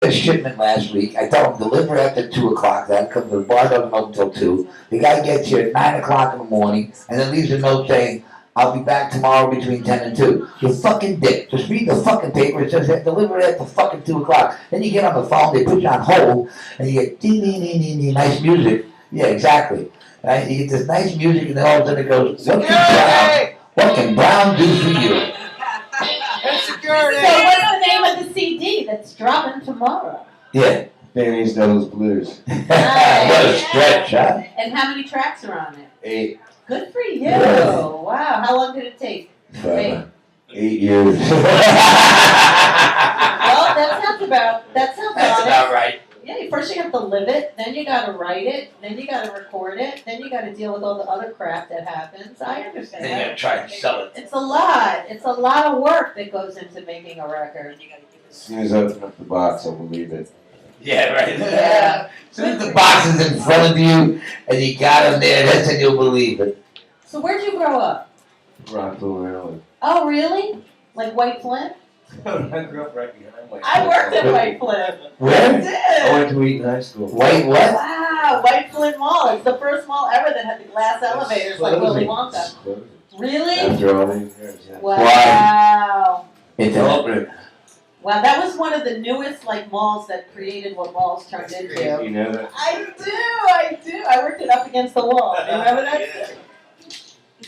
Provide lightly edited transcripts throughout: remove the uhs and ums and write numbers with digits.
a shipment last week. I told him deliver after 2 o'clock. That comes the bar doesn't open until 2. The guy gets here at 9 o'clock in the morning and then leaves a note saying, I'll be back tomorrow between 10 and 2. You fucking dick. Just read the fucking paper. It says deliver it after fucking 2 o'clock. Then you get on the phone, they put you on hold, and you get dee nice music. Yeah, exactly. Right? You get this nice music, and then all of a sudden it goes, what can Brown do for you? Security. So what's the name of the CD that's dropping tomorrow? Yeah. Danny's Devil's Blues. Nice. What a stretch, huh? And how many tracks are on it? 8. Good for you. Yeah. Wow. How long did it take? 8 years. Well, that sounds about That's honest. about right. Yeah, first you have to live it, then you got to write it, then you got to record it, then you got to deal with all the other crap that happens. I understand. Then you gotta try to sell it. It's a lot. It's a lot of work that goes into making a record. As soon as I open up the box, I believe it. Yeah, right. Yeah. As soon as the box is in front of you and you got them there, that's when you'll believe it. So where'd you grow up? Rockville, Maryland. Oh, really? Like White Flint? I grew up right behind White. I worked at White Flint. Where? I did. I went to Wheaton High School. White what? Wow, White Flint Mall. It's the first mall ever that had the glass elevators like Willy Wonka. Really? After all these years, yeah. Wow. It's Wow, that was one of the newest like malls that created what malls turned into. You know that? I do. I worked it up against the wall. Remember that?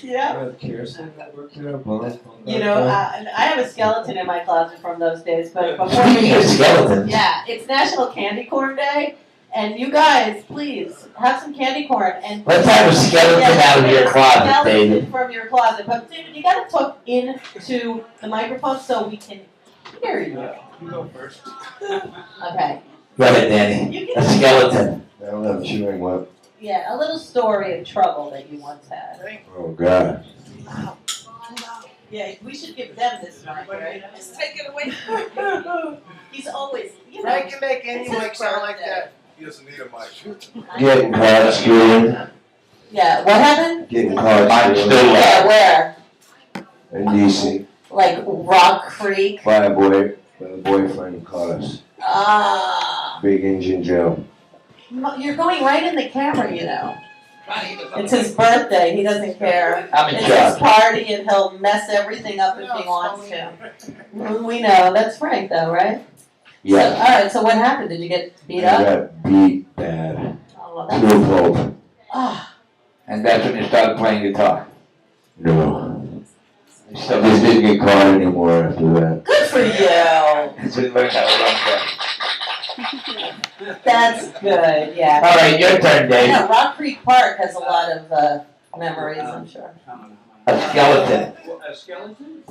Yeah. Kirsten that worked there, both. You know, I have a skeleton in my closet from those days, but before Speaking of skeletons. yeah, it's National Candy Corn Day, and you guys, please have some candy corn and Let's have a skeleton out of your closet, David. From your closet, but David, you got to talk into the microphone so we can hear you. You go first. Okay. Go ahead, Danny. A skeleton. I don't know, chewing what? Yeah, a little story of trouble that you once had. Oh, God. Yeah, we should give them this mic, right? Just take it away from me. He's always, you know. I can make any It's his mic sound like birthday. that. He doesn't need a mic. Getting caught stealing. Yeah, what happened? Getting caught Mine's stealing. still Yeah, where? In D.C. Like Rock Creek? By a boyfriend caught us. Ah. Big Engine Joe. You're going right in the camera, you know. It's his birthday. He doesn't care. I'm in It's his charge. party, and he'll mess everything up if he wants to. We know. That's Frank, though, right? Yeah. So, all right. So what happened? Did you get beat I up? got beat bad. Oh, well, To that's. a pulp. Ah. And that's when you started playing guitar. No. So I just didn't get caught anymore after that. Good for you. that's when you learned how to run fast. That's good. Yeah. All right, your turn, Dave. Yeah, Rock Creek Park has a lot of memories, I'm sure. A skeleton. A skeleton?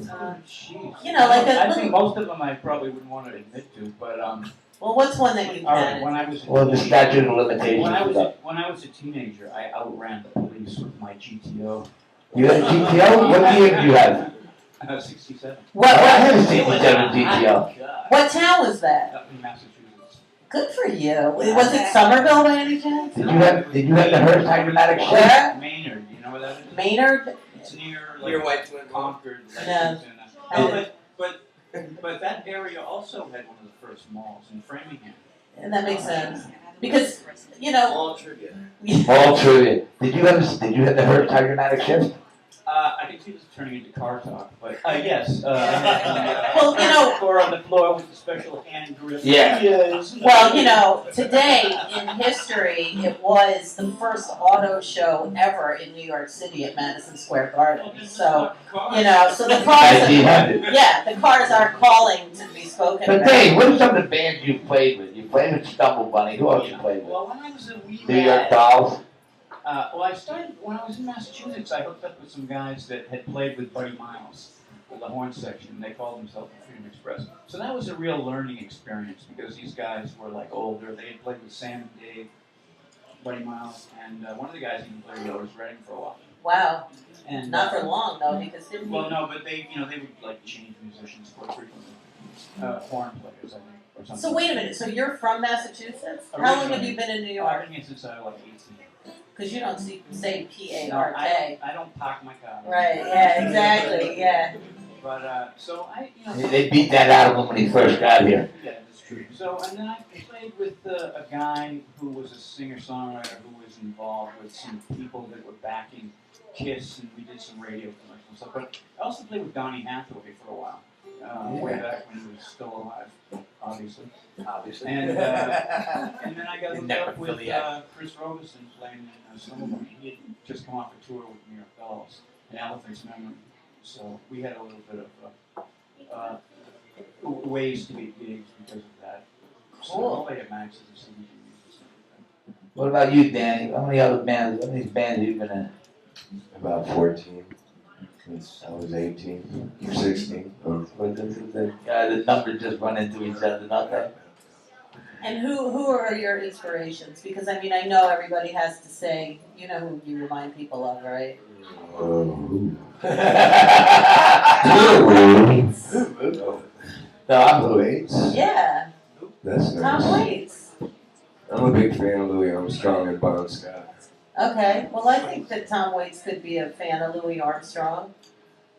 Jeez. You know, like a I little- think most of them I probably wouldn't want to admit to, but Well, what's one that you all right. can? When I was Well, the statute of limitations when I is was up. when I was a teenager, I outran the police with my GTO. You had a GTO? What year did you have? 67. What, I what, had a 67 GTO. what town was that? Up in Massachusetts. Good for you. Was it Somerville by any chance? Did you have the Hearst hydromatic shift? Where? Maynard, you know where that is? Maynard? It's near Near White Flint. Concord, Yeah. Lexington. Yeah. But that area also had one of the first malls in Framingham. And that makes sense. Because, you know. All trivia. All true. Did you have the Hearst hydromatic shift? I can see this turning into car talk, but yes. Well, you know. Or on the floor with the special hand grip. Yeah. Yes. Well, you know, today in history, it was the first auto show ever in New York City at Madison Square Garden. So, you know, so the cars, 1900. yeah, the cars are calling to be spoken But about. Dave, what are some of the bands you played with? You played with Stumble Bunny. Who else you played with? Well, when I was a wee New York lad, Dolls. well, I started when I was in Massachusetts. I hooked up with some guys that had played with Buddy Miles with the horn section. They called themselves the Freedom Express. So that was a real learning experience because these guys were like older. They had played with Sam and Dave, Buddy Miles, and one of the guys even played with Otis Redding for a while. Wow. And Not for long, though, because didn't well, he? no, but they would like change musicians quite frequently. Horn players, I think, or something. So wait a minute. So you're from Massachusetts? How long have you been in New York? I've been here since I was like 18. Because you don't say No, P-A-R-K. I don't park my car. Right, yeah, exactly, yeah. But so They beat that out of him when he first got here. Yeah, that's true. So, and then I played with a guy who was a singer-songwriter who was involved with some people that were backing Kiss, and we did some radio commercials and stuff. But I also played with DaNNy for a while, way back when he was still alive, obviously. And then I got hooked up with Chris Robeson playing in Snowboarding. He had just come off a tour with New York Dolls in Elephant's Memory. So we had a little bit of ways to get gigs because of that. So I'll play at Max's or something. What about you, DaNNy? How many other bands, how many bands have you been in? About 14. Since I was 18 or 16. The numbers just run into each other, don't they? And who are your inspirations? Because I mean, I know everybody has to say, you know who you remind people of, right? No, I'm Tom Waits. Yeah, That's Tom nice. Waits. I'm a big fan of Louis Armstrong and Bon Scott. Okay, well, I think that Tom Waits could be a fan of Louis Armstrong.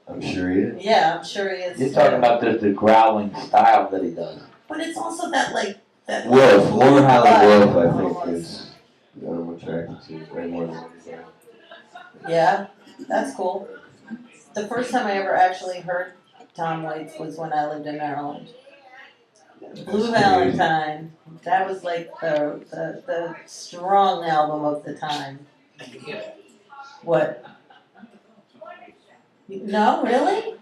I'm sure he is. Yeah, I'm sure he is. You're talking about the growling style that he does. But it's also that that. Wolf, Warren Holly Wolf, I Almost. think, is I'm attracted to way more than anything. Yeah, that's cool. The first time I ever actually heard Tom Waits was when I lived in Maryland. Blue Valentine. That was like the strong album of the time. What? No, really?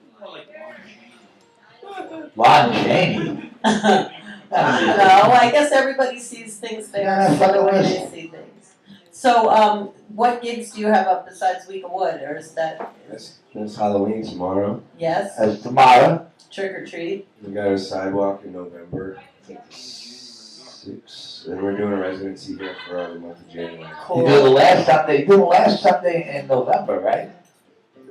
Lon Chaney. I don't know. I guess everybody sees things there the way they see things. So, what gigs do you have up besides Week of Wood, or is that That's Halloween tomorrow. yes? That's tomorrow. Trick or treat. We got a sidewalk in November. I think it's 6. And we're doing a residency here for the month of January. You do the last Sunday. You do the last Sunday in November, right?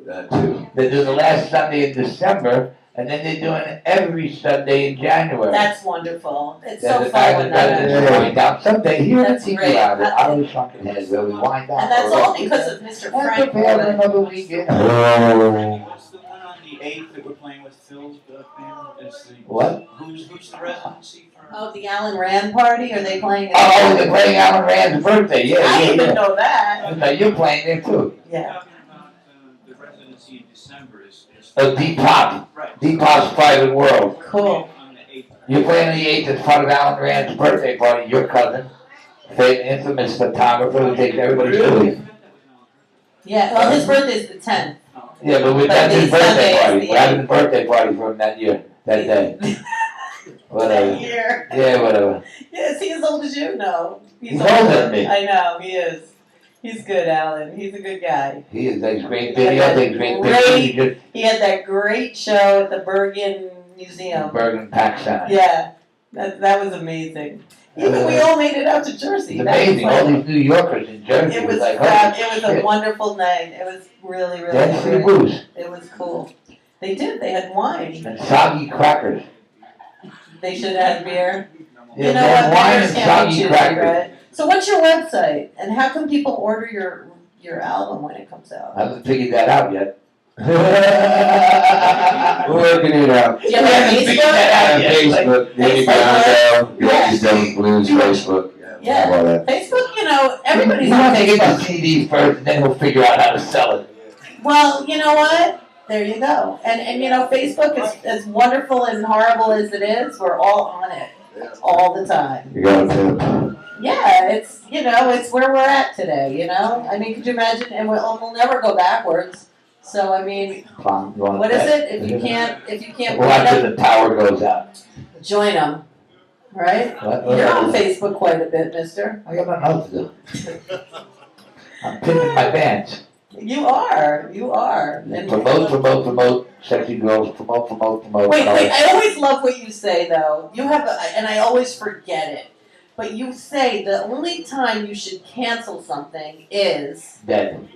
That too. They do the last Sunday in December, and then they're doing it every Sunday in January. That's wonderful. It's There's so a guy fun when that that does it happens. going down someday here in That's TV great. Lounge. I was fucking head where we wind down. And that's all because of Mr. And Frank. prepare for another weekend. What's the one on the 8th that we're playing with Phil's band? Is the, What? Who's the residency for? Oh, the Alan Rand party? Are they playing it? Oh, they're playing Alan Rand's birthday. Yeah, I yeah, didn't yeah. know that. No, you're playing there too. Yeah. Talking about the residency in December is Deepop. right. Deepop's Private World. Cool. On the 8th. You're playing on the 8th as part of Alan Rand's birthday party. Your cousin, the infamous photographer who takes everybody's pictures. Yeah, well, his birthday's the 10th. Yeah, but But that's his the Sunday birthday is party. the We're having a birthday party for him that year, that day. Whatever. Year. Yeah, whatever. Yeah, is he as old as you? No. He's older than me. I know, he is. He's good, Alan. He's a good guy. He is, takes great video, takes great Great. pictures. He just He had that great show at the Bergen Museum. Bergen Pack Center. Yeah, that was amazing. Even we all made it out to Jersey. It's That was amazing. like- All these New Yorkers in Jersey It was like, it was a shit. wonderful night. It was really, really They had free good. booze It was cool. They did. They had wine. and soggy crackers. They should have had beer. Yeah, You know they had what? wine Beggars and can't be soggy choosy, crackers. right? So what's your website? And how can people order your album when it comes out? I haven't figured that out yet. We're working it out. Do you have a haven't figured Facebook? that out yet. Facebook, Danny Facebook. BiOnDo, Yankees Devil Blues, Facebook. Yeah. All that. Facebook, you know, everybody's You on have to get Facebook. the CD first, and then we'll figure out how to sell it. Well, you know what? There you go. And you know, Facebook is as wonderful and horrible as it is. We're all on it all the time. You got a tip. Yeah, it's you know, it's where we're at today. You know, I mean, could you imagine? And we'll never go backwards. So I mean, Fine, you wanna what is bet? it? If you can't Well, beat after 'em, the power goes out. join them. Right? What? You're on Facebook quite a bit, Mister. I got nothing else to do. I'm pimping my bands. You are. You are. And Promote, sexy girls, promote. wait. I always love what you say, though. You have, and I always forget it. But you say the only time you should cancel something is Dead.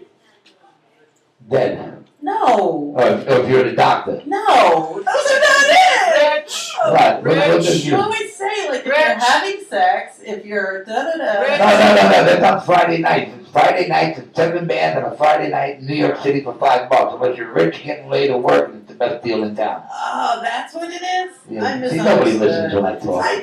no, Or if you're the doctor. no. Those are not it. Right, what does You you? always say like if you're having sex, if you're da da da. No, that's on Friday nights. It's Friday nights, it's 7 bands on a Friday night in New York City for $5. Unless you're rich, getting laid, or working, it's best deal in town. Oh, that's what it is? Yeah. I See, nobody misunderstood. listens when I talk. I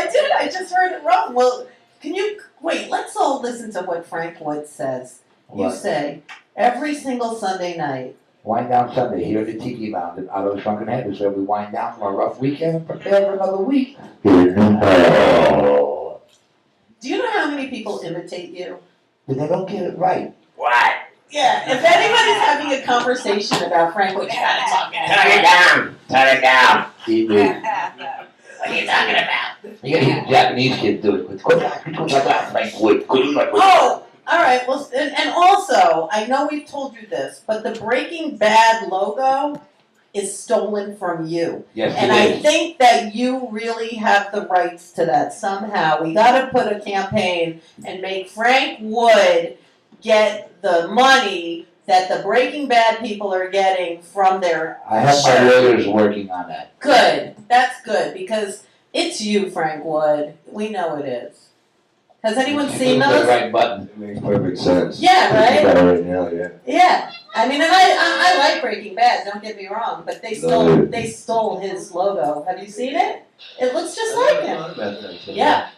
did. I just heard it wrong. Well, can you, wait, let's all listen to what Frank Wood says. You What? say, every single Sunday night. Wind down Sunday here at the Tiki Lounge at Otto's Drunken Head. So we wind down from a rough weekend and prepare for another week. Here in New Hell. Do you know how many people imitate you? But they don't get it right. What? Yeah, if anybody's having a conversation about Frank Wood, you gotta talk it. Turn it down. Turn it down. Keep moving. What are you talking about? You gotta hear the Japanese kids do it. Frank Wood. Oh! All right, well, and also, I know we've told you this, but the Breaking Bad logo is stolen from you. Yes, And it I is. think that you really have the rights to that somehow. We gotta put a campaign and make Frank Wood get the money that the Breaking Bad people are getting from their I have my shirt. lawyers working on that. Good, that's good, because it's you, Frank Wood. We know it is. Has anyone seen Push those? the right button. It makes perfect sense. Yeah, right? Better right now, yeah. Yeah, I mean, and I like Breaking Bad. Don't get me wrong, but they stole his logo. Have you seen it? It looks just like him. Yeah.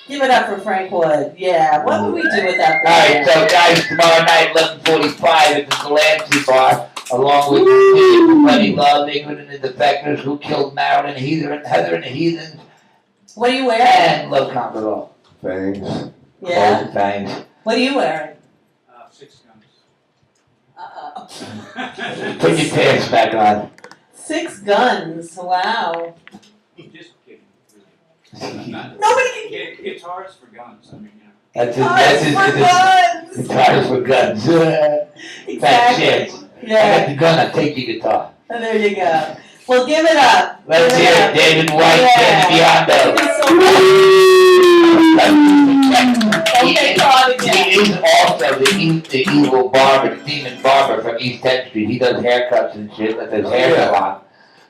Give it up for Frank Wood. Yeah. What would we do without Alright, that? so guys, tomorrow night, 11:45 at the Delancey Bar, along with the Buddy Love, England and the Defectors, Who Killed Marilyn, Heather and the Heathens, What are you wearing? and Love Conquered All. Thanks. Yeah. Clothes and fangs. What are you wearing? 6 guns. Uh-oh. Put your pants back on. 6 guns. Wow. Just kidding. Really. Not- Nobody can Guitars for guns. I mean, you know. That's guns his for guns. guitars for guns. Fat Exactly. chicks. I Yeah. got the gun, I'll take your guitar. And there you go. Well, give it up. Let's Give hear up. it, David White, Yeah. David Thank BiOnDo. you so much. Okay, Todd again. He is also the evil barber, the demon barber from East 10th Street. He does haircuts and shit at his hair salon.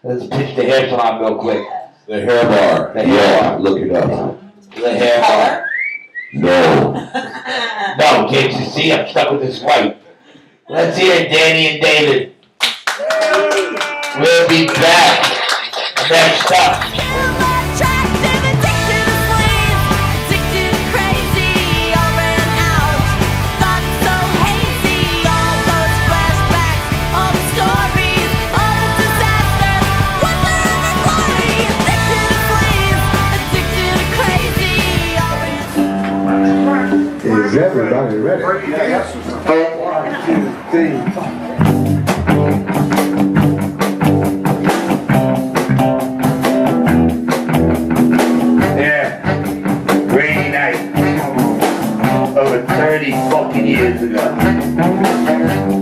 Let's pitch the hair salon real quick. The hair bar. The hair bar. Look it up. The hair bar. Color? No. No, can't you see? I'm stuck with this white. Let's hear it, DaNNy and David. We'll be back. Next up. Is everybody ready? 1, 2, 3. Yeah, rainy night. Over 30 fucking years ago.